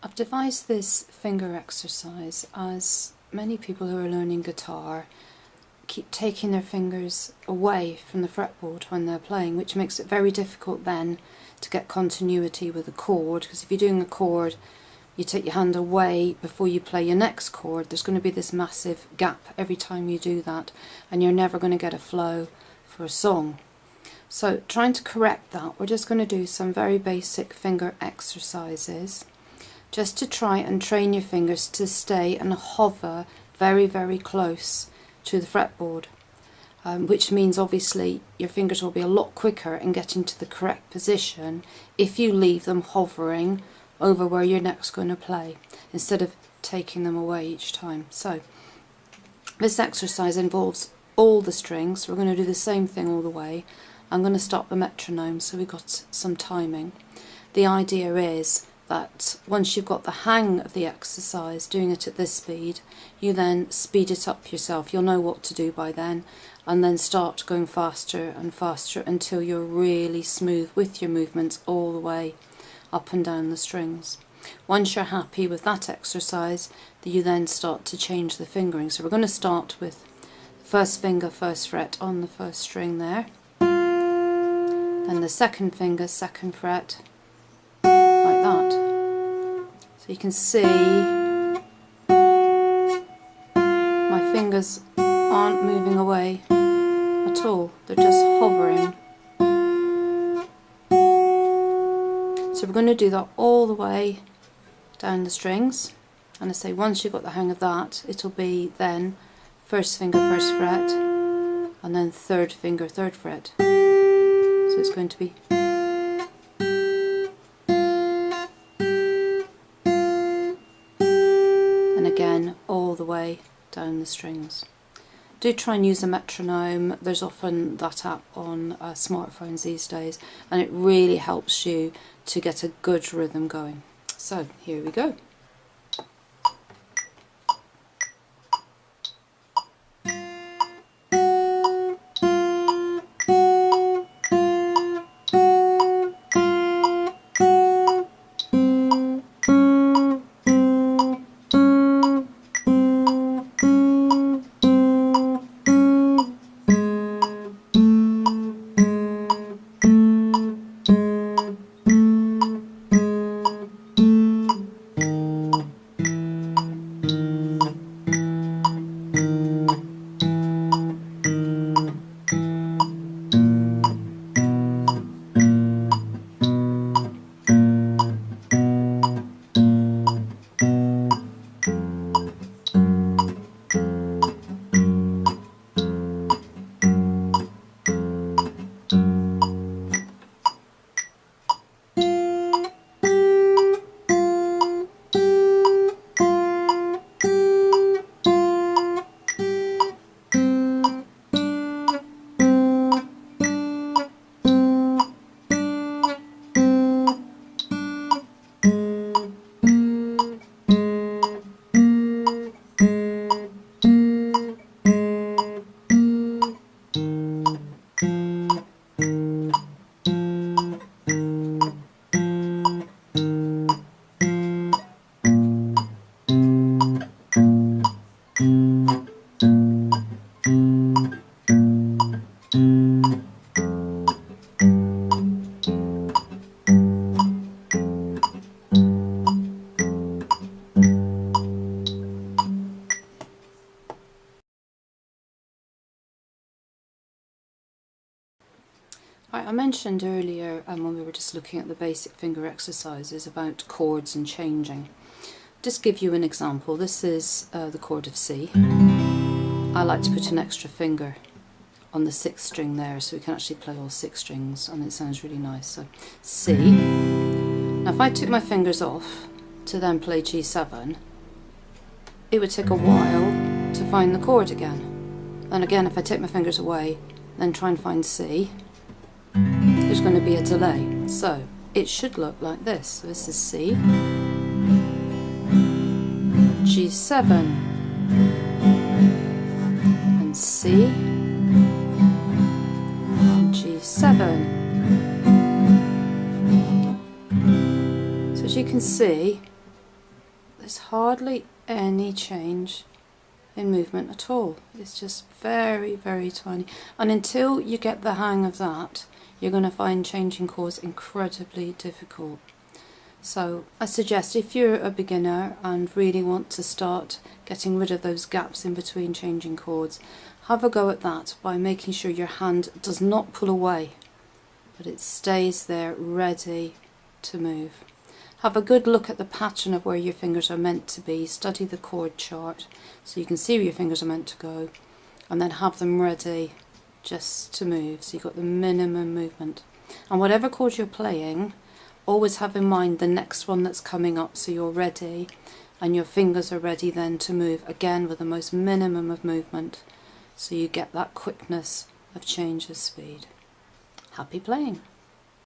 I've devised this finger exercise as many people who are learning guitar keep taking their fingers away from the fretboard when they're playing, which makes it very difficult then to get continuity with a chord, because if you're doing a chord, you take your hand away before you play your next chord, there's going to be this massive gap every time you do that, and you're never going to get a flow for a song. So trying to correct that, we're just going to do some very basic finger exercises just to try and train your fingers to stay and hover very, very close to the fretboard, which means obviously your fingers will be a lot quicker in getting to the correct position if you leave them hovering over where you're next going to play instead of taking them away each time. So this exercise involves all the strings. We're going to do the same thing all the way. I'm going to stop the metronome so we've got some timing. The idea is that once you've got the hang of the exercise, doing it at this speed, you then speed it up yourself. You'll know what to do by then, and then start going faster and faster until you're really smooth with your movements all the way up and down the strings. Once you're happy with that exercise, you then start to change the fingering. So we're going to start with first finger, first fret on the first string there, then the second finger, second fret, like that. So you can see my fingers aren't moving away at all, they're just hovering. So we're going to do that all the way down the strings, and I say once you've got the hang of that, it'll be then first finger, first fret, and then third finger, third fret. So it's going to be again all the way down the strings. Do try and use a metronome. There's often that app on smartphones these days, and it really helps you to get a good rhythm going. So here we go. I mentioned earlier when we were just looking at the basic finger exercises about chords and changing. Just give you an example. This is the chord of C. I like to put an extra finger on the 6th string there so we can actually play all 6 strings and it sounds really nice. So C. Now if I took my fingers off to then play G7, it would take a while to find the chord again. And again, if I take my fingers away then try and find C, there's going to be a delay. So it should look like this. So this is C, G7, and C, and G7. So as you can see, there's hardly any change in movement at all. It's just very, very tiny. And until you get the hang of that, you're going to find changing chords incredibly difficult. So I suggest if you're a beginner and really want to start getting rid of those gaps in between changing chords, have a go at that by making sure your hand does not pull away, but it stays there ready to move. Have a good look at the pattern of where your fingers are meant to be. Study the chord chart so you can see where your fingers are meant to go, and then have them ready just to move, so you've got the minimum movement. And whatever chord you're playing, always have in mind the next one that's coming up, so you're ready and your fingers are ready then to move again with the most minimum of movement, so you get that quickness of change of speed. Happy playing!